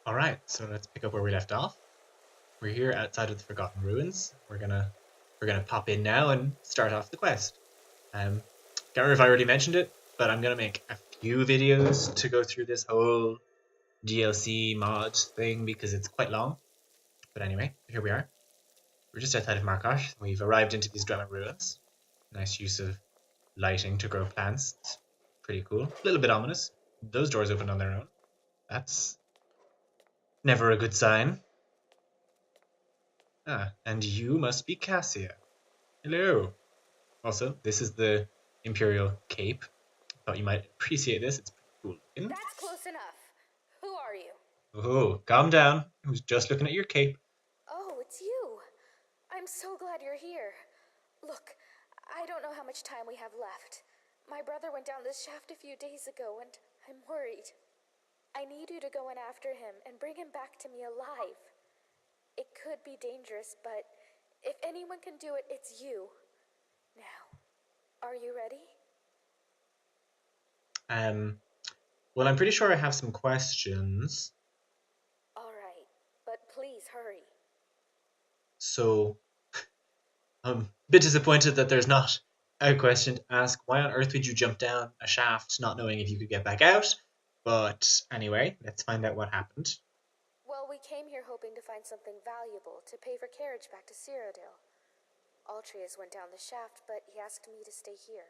Alright, so let's pick up where we left off. We're here outside of the Forgotten Ruins. We're gonna pop in now and start off the quest. Can't remember if I already mentioned it, but I'm gonna make a few videos to go through this whole DLC mod thing because it's quite long. But anyway, here we are. We're just outside of Markosh. We've arrived into these Dwemer Ruins. Nice use of lighting to grow plants. It's pretty cool. A little bit ominous. Those doors opened on their own. That's never a good sign. Ah, and you must be Cassia. Hello. Also, this is the Imperial Cape. Thought you might appreciate this. It's pretty cool looking. That's close enough. Who are you? Oh, calm down. I was just looking at your cape. Oh, it's you. I'm so glad you're here. Look, I don't know how much time we have left. My brother went down this shaft a few days ago, and I'm worried. I need you to go in after him and bring him back to me alive. It could be dangerous, but if anyone can do it, it's you. Now, are you ready? Well, I'm pretty sure I have some questions. All right, but please hurry. So, I'm a bit disappointed that there's not a question to ask. Why on earth would you jump down a shaft not knowing if you could get back out? But anyway, let's find out what happened. Well, we came here hoping to find something valuable to pay for carriage back to Cyrodiil. Altreus went down the shaft, but he asked me to stay here.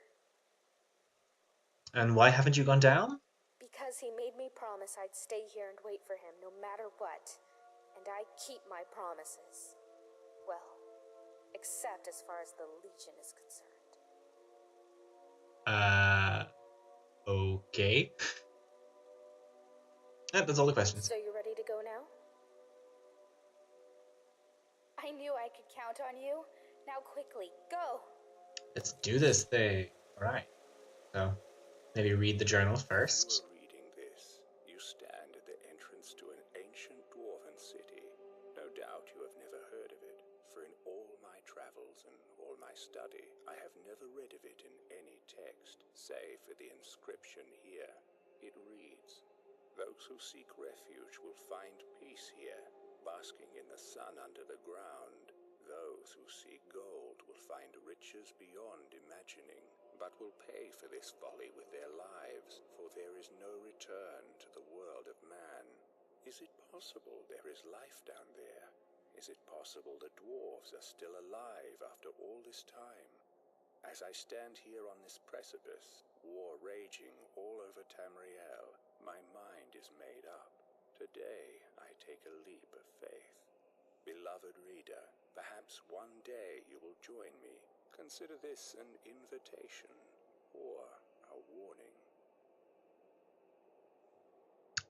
And why haven't you gone down? Because he made me promise I'd stay here and wait for him no matter what. And I keep my promises. Well, except as far as the Legion is concerned. Okay. That's all the questions. So you ready to go now? I knew I could count on you. Now quickly, go! Let's do this thing. Alright. So, maybe read the journal first. Reading this, you stand at the entrance to an ancient dwarven city. No doubt you have never heard of it, for in all my travels and all my study, I have never read of it in any text, save for the inscription here. It reads, "Those who seek refuge will find peace here, basking in the sun under the ground. Those who seek gold will find riches beyond imagining, but will pay for this folly with their lives, for there is no return to the world of man. Is it possible there is life down there? Is it possible the dwarves are still alive after all this time? As I stand here on this precipice, war raging all over Tamriel, my mind is made up. Today I take a leap of faith. Beloved reader, perhaps one day you will join me. Consider this an invitation or a warning."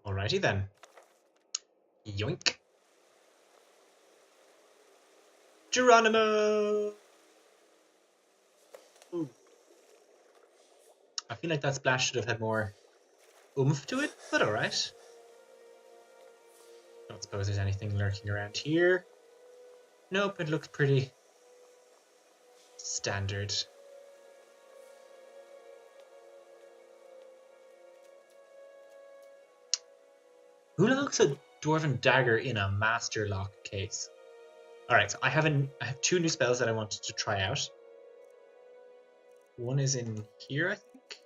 Alrighty then. Yoink. Geronimo! Ooh. I feel like that splash should have had more oomph to it, but alright. Don't suppose there's anything lurking around here. Nope, it looks pretty standard. Who locks a dwarven dagger in a master lock case? Alright, so I have two new spells that I wanted to try out. One is in here, I think.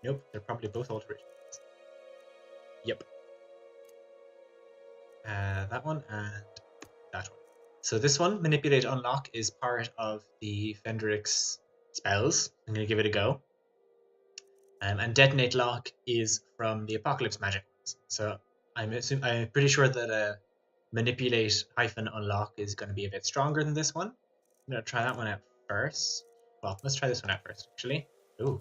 Nope, they're probably both alterations. Yep. That one and that one. So this one, Manipulate Unlock, is part of the Fendrix spells. I'm going to give it a go. And Detonate Lock is from the Apocalypse Magic ones. So I'm pretty sure that Manipulate -Unlock is going to be a bit stronger than this one. I'm going to try that one out first. Well, let's try this one out first, actually. Ooh.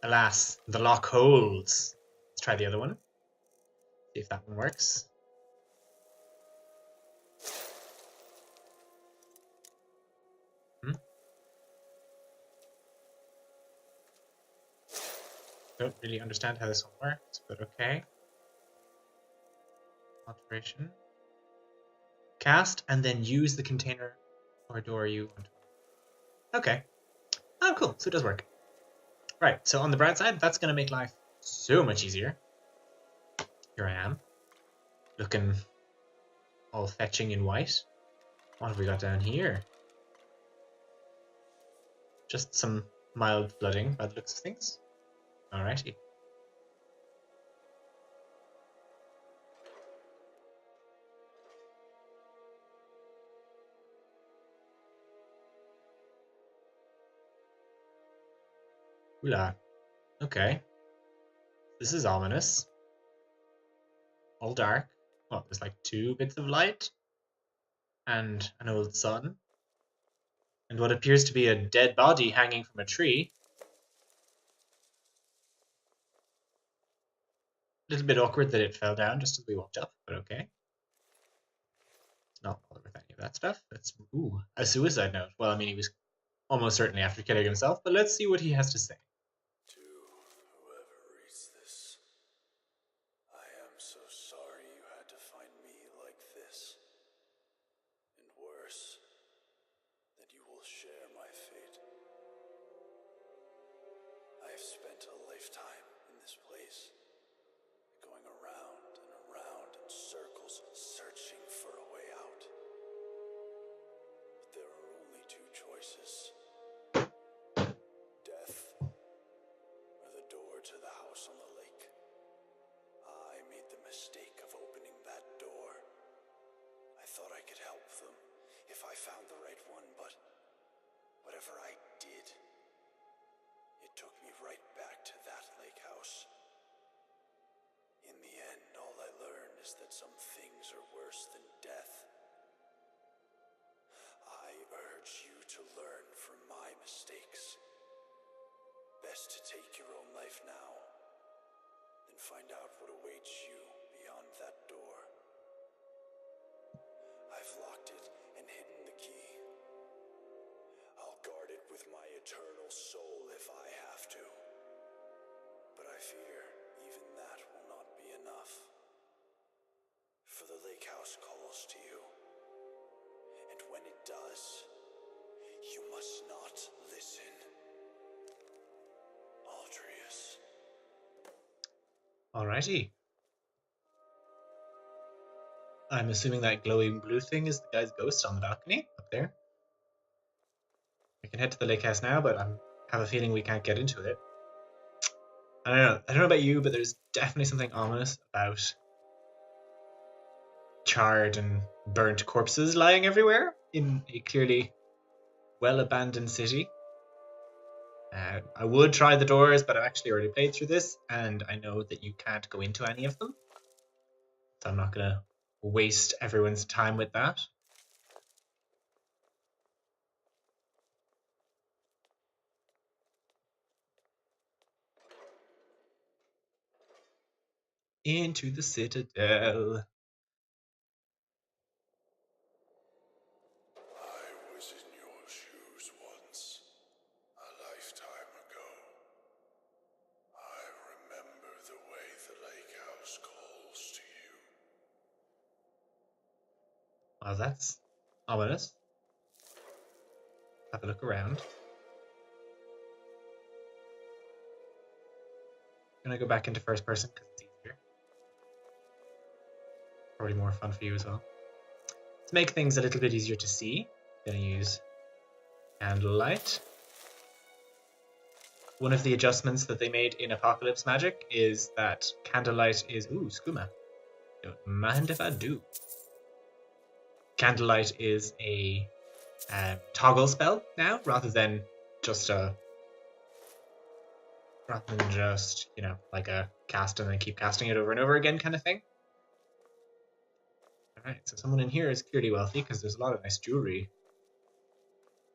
Alas, the lock holds. Let's try the other one. See if that one works. Don't really understand how this one works, but okay. Alteration. Cast and then use the container or door you want. Okay. Oh, cool. So it does work. Right, so on the bright side, that's going to make life so much easier. Here I am, looking all fetching in white. What have we got down here? Just some mild flooding by the looks of things. Alrighty. Hoolah. Okay. This is ominous. All dark. Well, there's like 2 bits of light. And an old sun. And what appears to be a dead body hanging from a tree. A little bit awkward that it fell down just as we walked up, but okay. It's not bothered with any of that stuff. That's, ooh, a suicide note. Well, I mean, he was almost certainly after killing himself, but let's see what he has to say. To whoever reads this, I am so sorry you had to find me like this. And worse, that you will share my fate. I have spent a lifetime in this place, going around and around in circles, searching for a way out. But there are only 2 choices. Death, or the door to the house on the lake. I made the mistake of opening that door. I thought I could help them if I found the right one, but whatever I did, it took me right back to that lake house. In the end, all I learned is that some things are worse than death. I urge you to learn from my mistakes. Best to take your own life now, than find out what awaits you beyond that door. I've locked it and hidden the key. I'll guard it with my eternal soul if I have to. But I fear even that will not be enough. For the lake house calls to you. And when it does, you must not listen. Aldrius. Alrighty. I'm assuming that glowing blue thing is the guy's ghost on the balcony up there. We can head to the lake house now, but I have a feeling we can't get into it. I don't know about you, but there's definitely something ominous about charred and burnt corpses lying everywhere in a clearly well-abandoned city. I would try the doors, but I've actually already played through this, and I know that you can't go into any of them. So I'm not going to waste everyone's time with that. Into the Citadel. I was in your shoes once, a lifetime ago. I remember the way the lake house calls to you. Well, that's ominous. Have a look around. I'm going to go back into first person because it's easier. Probably more fun for you as well. To make things a little bit easier to see, I'm going to use candlelight. One of the adjustments that they made in Apocalypse Magic is that candlelight is... Ooh, skooma. Don't mind if I do. Candlelight is a toggle spell now, rather than just, you know, like a cast and then keep casting it over and over again kind of thing. Alright, so someone in here is clearly wealthy because there's a lot of nice jewelry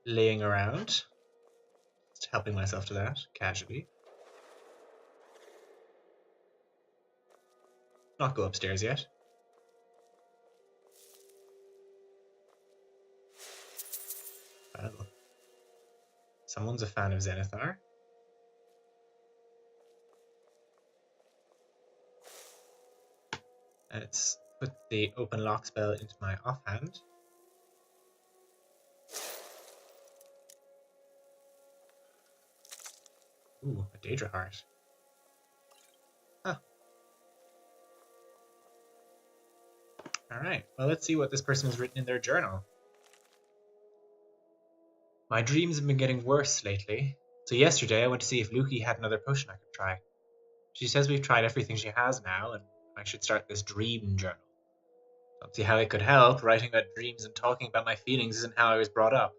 laying around. Just helping myself to that, casually. Not go upstairs yet. Well, someone's a fan of Zenithar. Let's put the open lock spell into my offhand. Ooh, a Daedra heart. Huh. Alright, well, let's see what this person has written in their journal. My dreams have been getting worse lately, so yesterday I went to see if Lukey had another potion I could try. She says we've tried everything she has now, and I should start this dream journal. Don't see how it could help. Writing about dreams and talking about my feelings isn't how I was brought up.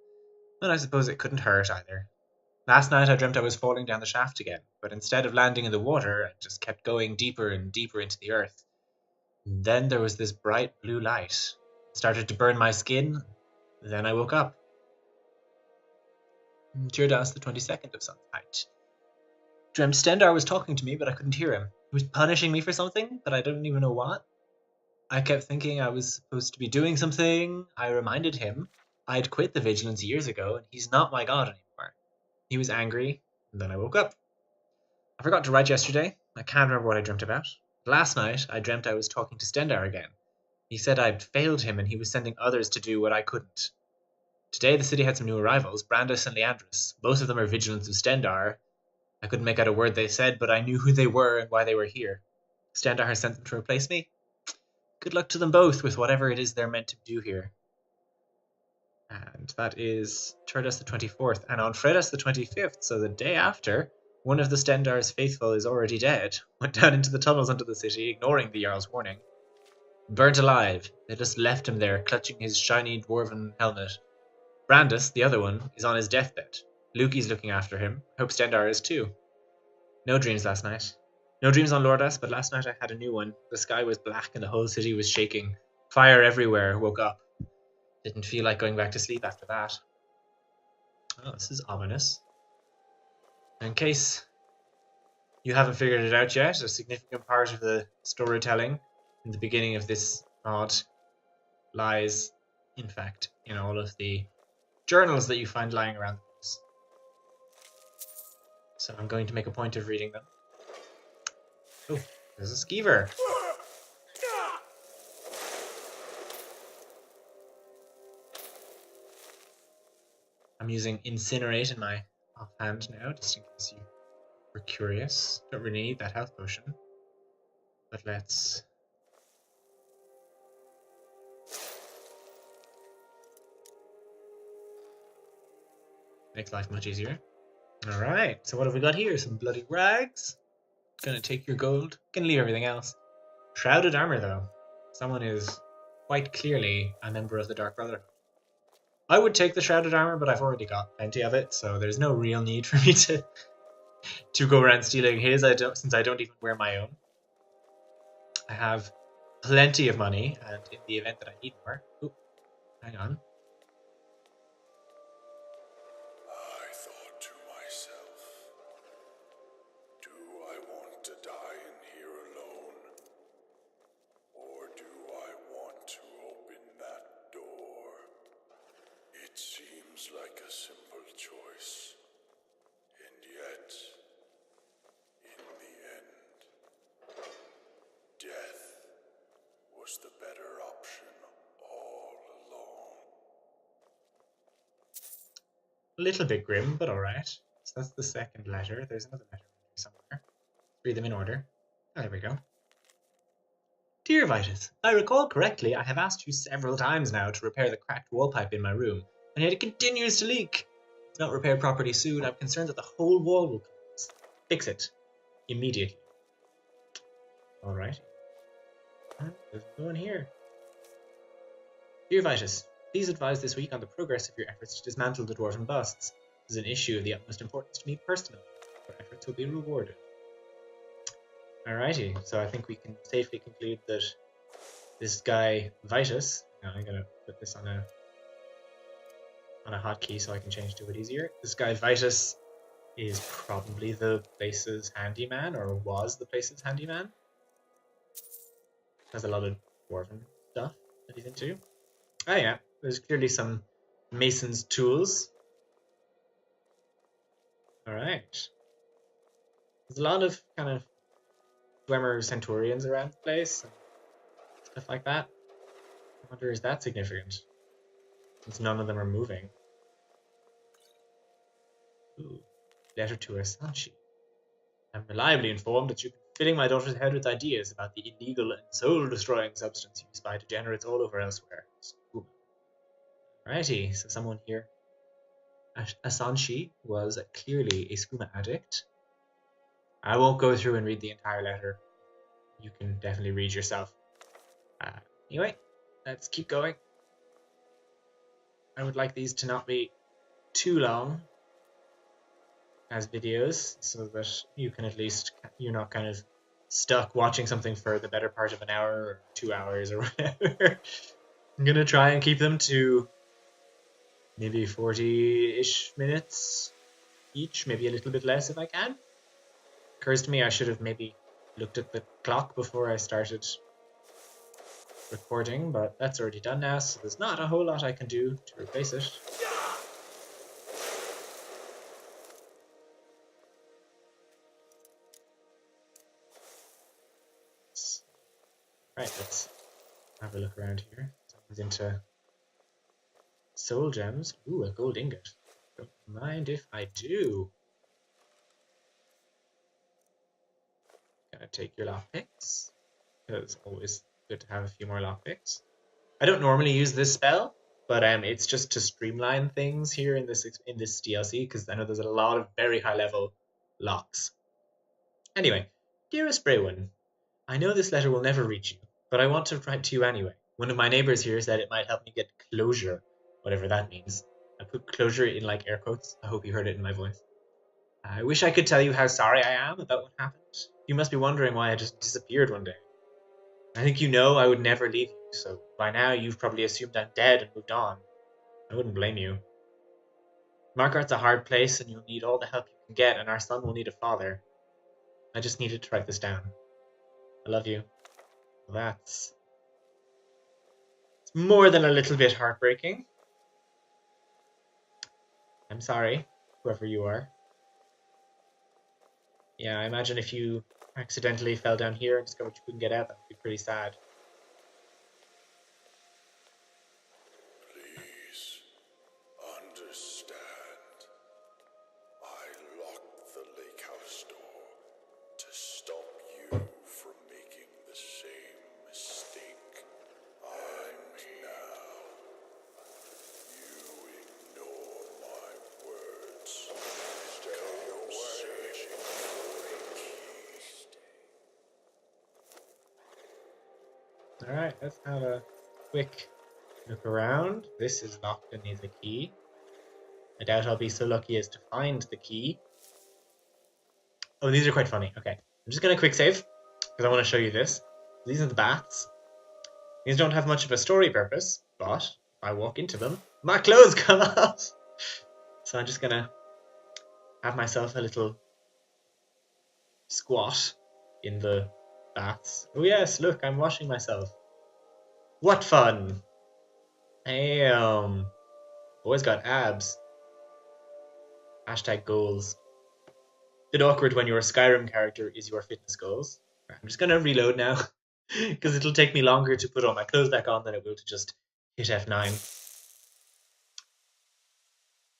And I suppose it couldn't hurt either. Last night I dreamt I was falling down the shaft again, but instead of landing in the water, I just kept going deeper and deeper into the earth. And then there was this bright blue light. It started to burn my skin. Then I woke up. Tirdas the 22nd of sunlight. Dreamt Stendar was talking to me, but I couldn't hear him. He was punishing me for something, but I don't even know what. I kept thinking I was supposed to be doing something. I reminded him I'd quit the Vigilance years ago, and he's not my god anymore. He was angry, and then I woke up. I forgot to write yesterday. I can't remember what I dreamt about. Last night, I dreamt I was talking to Stendar again. He said I'd failed him, and he was sending others to do what I couldn't. Today, the city had some new arrivals, Brandis and Leandris. Both of them are Vigilants of Stendar. I couldn't make out a word they said, but I knew who they were and why they were here. Stendar has sent them to replace me. Good luck to them both with whatever it is they're meant to do here. And that is Tirdas the 24th. And on Fredas the 25th, so the day after, one of the Stendar's faithful is already dead. Went down into the tunnels under the city, ignoring the Jarl's warning. Burnt alive. They just left him there, clutching his shiny dwarven helmet. Brandis, the other one, is on his deathbed. Lukey's looking after him. Hope Stendar is too. No dreams last night. No dreams on Lordas, but last night I had a new one. The sky was black and the whole city was shaking. Fire everywhere. Woke up. Didn't feel like going back to sleep after that. Oh, this is ominous. In case you haven't figured it out yet, a significant part of the storytelling in the beginning of this mod lies, in fact, in all of the journals that you find lying around the place. So I'm going to make a point of reading them. Oh, there's a skeever. I'm using Incinerate in my offhand now, just in case you were curious. Don't really need that health potion. But let's... Makes life much easier. Alright, so what have we got here? Some bloody rags. Gonna take your gold. Gonna leave everything else. Shrouded armor, though. Someone is quite clearly a member of the Dark Brotherhood. I would take the shrouded armor, but I've already got plenty of it, so there's no real need for me to go around stealing his. Since I don't even wear my own. I have plenty of money, and in the event that I need more... Ooh, hang on. Like a simple choice, and yet, in the end, death was the better option all along. A little bit grim, but alright. So that's the second letter. There's another letter somewhere. Let's read them in order. Oh, there we go. Dear Vitus, I recall correctly, I have asked you several times now to repair the cracked wall pipe in my room, and yet it continues to leak. If not repaired properly soon, I'm concerned that the whole wall will collapse. Fix it. Immediately. Alright. There's no one here. Dear Vitus, please advise this week on the progress of your efforts to dismantle the dwarven busts. This is an issue of the utmost importance to me personally. Your efforts will be rewarded. Alrighty, so I think we can safely conclude that this guy, Vitus, now I'm going to put this on a hotkey so I can change to it easier. This guy, Vitus, is probably the place's handyman, or was the place's handyman. Has a lot of dwarven stuff that he's into. Oh yeah, there's clearly some mason's tools. Alright. There's a lot of kind of Dwemer Centurions around the place, and stuff like that. I wonder, is that significant? Since none of them are moving. Ooh, letter to Asanchi. I'm reliably informed that you've been filling my daughter's head with ideas about the illegal and soul-destroying substance used by degenerates all over elsewhere. Righty, so someone here. Asanshi was clearly a skooma addict. I won't go through and read the entire letter. You can definitely read yourself. Anyway, let's keep going. I would like these to not be too long as videos, so that you can at least, you're not kind of stuck watching something for the better part of an hour or 2 hours or whatever. I'm gonna try and keep them to maybe 40-ish minutes each, maybe a little bit less if I can. Occurs to me I should have maybe looked at the clock before I started recording, but that's already done now, so there's not a whole lot I can do to replace it. Right, let's have a look around here. Someone's into soul gems. Ooh, a gold ingot. Don't mind if I do. Gonna take your lockpicks, because it's always good to have a few more lockpicks. I don't normally use this spell, but it's just to streamline things here in this DLC, because I know there's a lot of very high level locks. Anyway, dearest Breywin, I know this letter will never reach you, but I want to write to you anyway. One of my neighbors here said it might help me get closure, whatever that means. I put closure in like air quotes. I hope you heard it in my voice. I wish I could tell you how sorry I am about what happened. You must be wondering why I just disappeared one day. I think you know I would never leave you, so by now you've probably assumed I'm dead and moved on. I wouldn't blame you. Markart's a hard place, and you'll need all the help you can get, and our son will need a father. I just needed to write this down. I love you. It's more than a little bit heartbreaking. I'm sorry, whoever you are. Yeah, I imagine if you accidentally fell down here and discovered you couldn't get out, that would be pretty sad. Please understand. I locked the lake house door to stop you from making the same mistake. And now you ignore my words. Come searching for a key. Alright, let's have a quick look around. This is locked and needs a key. I doubt I'll be so lucky as to find the key. Oh, these are quite funny. Okay, I'm just going to quick save, because I want to show you this. These are the bats. These don't have much of a story purpose, but if I walk into them, my clothes come off! So I'm just going to have myself a little squat in the bats. Oh yes, look, I'm washing myself. What fun! Damn. Boy's got abs. Hashtag goals. Bit awkward when your Skyrim character is your fitness goals. Right, I'm just gonna reload now, because it'll take me longer to put all my clothes back on than it will to just hit F9.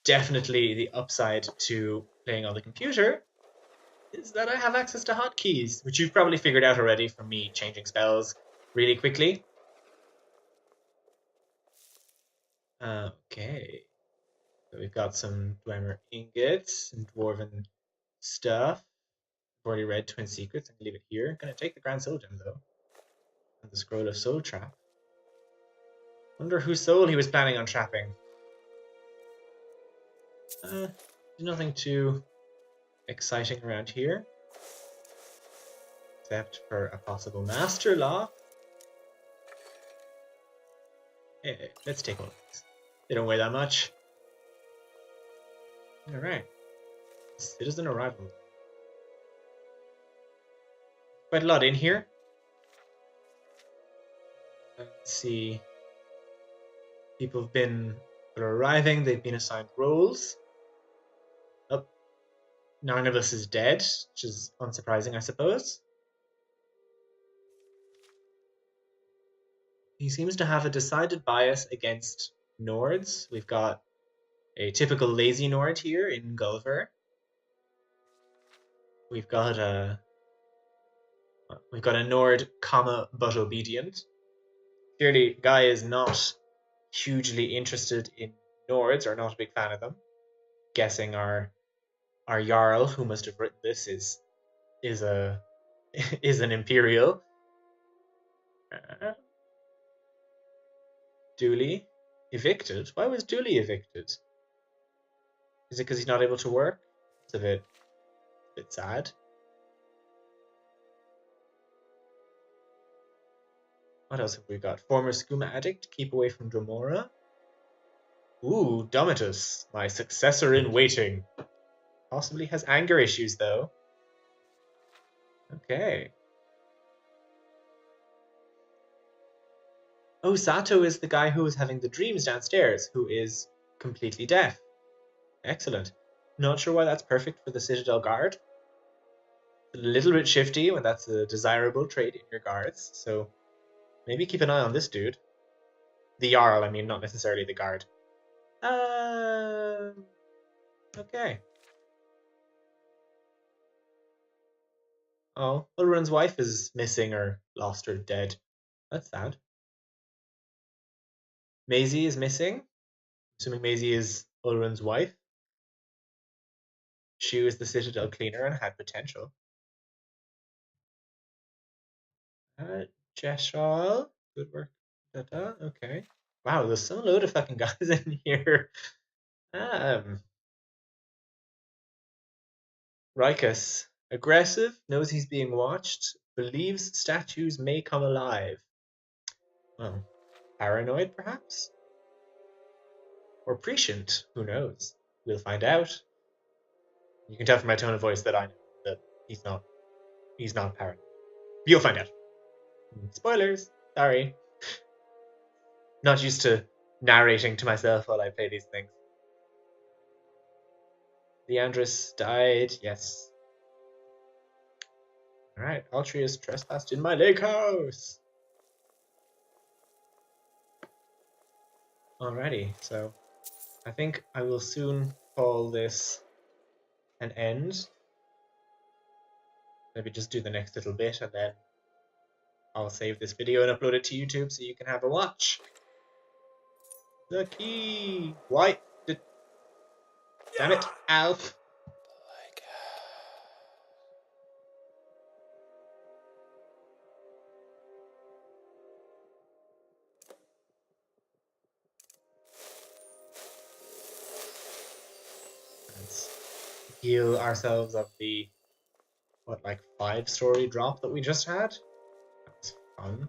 Definitely the upside to playing on the computer is that I have access to hotkeys, which you've probably figured out already from me changing spells really quickly. Okay. So we've got some Dwemer ingots and dwarven stuff. I've already read Twin Secrets. I'm going to leave it here. I'm going to take the Grand Soul Gem, though. And the Scroll of Soul Trap. Wonder whose soul he was planning on trapping. There's nothing too exciting around here. Except for a possible Master Lock. Hey, let's take one of these. They don't weigh that much. Alright. Citizen arrival. Quite a lot in here. Let's see. People have been arriving, they've been assigned roles. Oh, Narnibus is dead, which is unsurprising, I suppose. He seems to have a decided bias against Nords. We've got a typical lazy Nord here in Gulliver. we've got a Nord, comma but obedient. Clearly, Guy is not hugely interested in Nords, or not a big fan of them. Guessing our Jarl, who must have written this, is a is an Imperial. Dooley evicted? Why was Dooley evicted? Is it because he's not able to work? It's a bit sad. What else have we got? Former skooma addict, keep away from Dromora. Ooh, Domitus, my successor in waiting. Possibly has anger issues, though. Okay. Oh, Sato is the guy who was having the dreams downstairs, who is completely deaf. Excellent. Not sure why that's perfect for the Citadel Guard. A little bit shifty when that's a desirable trait in your guards, so maybe keep an eye on this dude. The Jarl, I mean, not necessarily the guard. Okay. Oh, Ulrun's wife is missing or lost or dead. That's sad. Maisie is missing. Assuming Maisie is Ulrun's wife. She was the Citadel cleaner and had potential. Jeshal, good work. Okay. Wow, there's some load of fucking guys in here. Rikus, aggressive, knows he's being watched, believes statues may come alive. Well, paranoid perhaps? Or prescient, who knows? We'll find out. You can tell from my tone of voice that I know that he's not paranoid. You'll find out. Spoilers, sorry. Not used to narrating to myself while I play these things. Leandris died, yes. Alright, Altrius trespassed in my lake house. Alrighty, so I think I will soon call this an end. Maybe just do the next little bit and then I'll save this video and upload it to YouTube so you can have a watch. The key! Why did... Damn it, Alf! Let's heal ourselves of the, what, like 5-story drop that we just had? That's fun.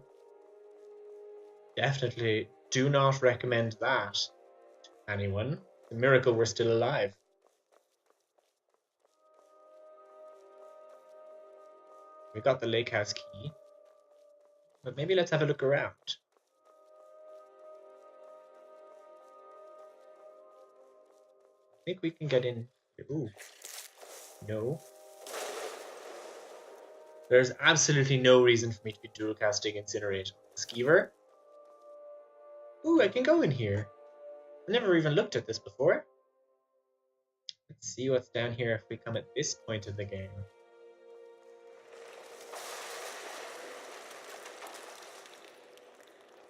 Definitely do not recommend that to anyone. The miracle we're still alive. We got the lake house key. But maybe let's have a look around. I think we can get in. Ooh. No. There's absolutely no reason for me to be dual casting Incinerate on the Skeever. Ooh, I can go in here. I never even looked at this before. Let's see what's down here if we come at this point of the game.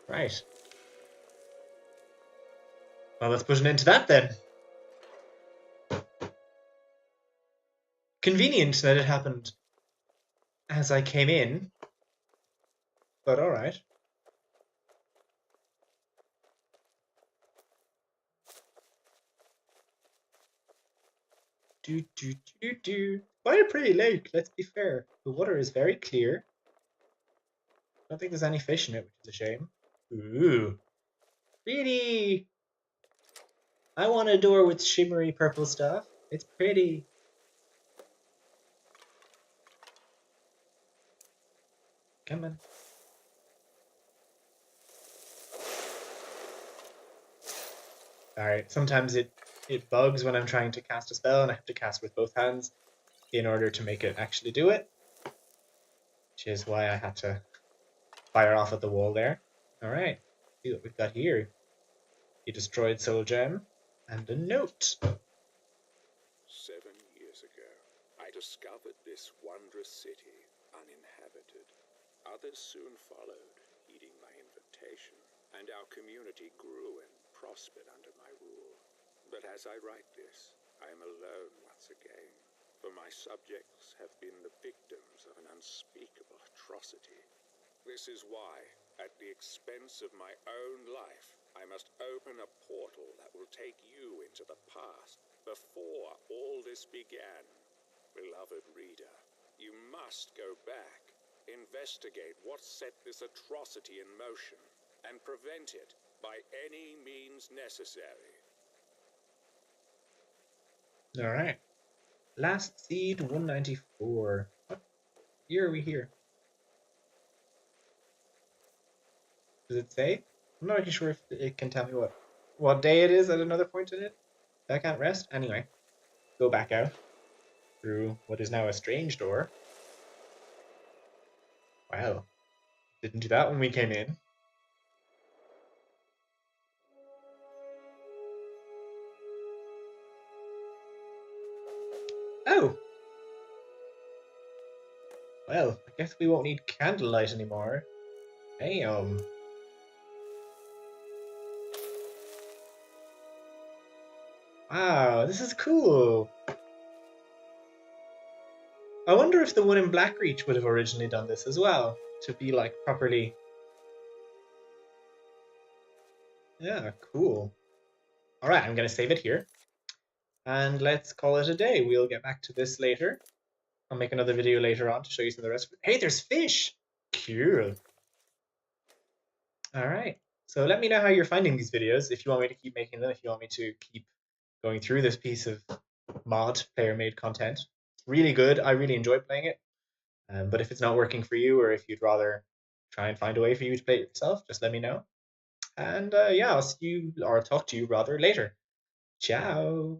Right. Well, let's put an end to that then. Convenient that it happened as I came in, but alright. Quite a pretty lake, let's be fair. The water is very clear. I don't think there's any fish in it, which is a shame. Ooh. Pretty! I want a door with shimmery purple stuff. It's pretty. Come on. Alright, sometimes it bugs when I'm trying to cast a spell and I have to cast with both hands in order to make it actually do it. Which is why I had to fire off at the wall there. Alright, see what we've got here. A destroyed soul gem and a note. 7 years ago, I discovered this wondrous city uninhabited. Others soon followed, heeding my invitation, and our community grew and prospered under my rule. But as I write this, I am alone once again, for my subjects have been the victims of an unspeakable atrocity. This is why, at the expense of my own life, I must open a portal that will take you into the past, before all this began. Beloved reader, you must go back, investigate what set this atrocity in motion, and prevent it by any means necessary. All right. Last seed 194. What year are we here? Does it say? I'm not really sure if it can tell me what day it is at another point in it. I can't rest. Anyway, go back out through what is now a strange door. Wow, didn't do that when we came in. Oh, well, I guess we won't need candlelight anymore. Damn. Wow, this is cool. I wonder if the one in Blackreach would have originally done this as well, to be like properly. Yeah, cool. All right, I'm gonna save it here, and let's call it a day. We'll get back to this later. I'll make another video later on to show you some of the rest of it. Hey, there's fish! Cool. All right. So let me know how you're finding these videos. If you want me to keep making them, if you want me to keep going through this piece of mod player-made content. It's really good. I really enjoy playing it. But if it's not working for you, or if you'd rather try and find a way for you to play it yourself, just let me know. And yeah, I'll see you, or talk to you rather later. Ciao.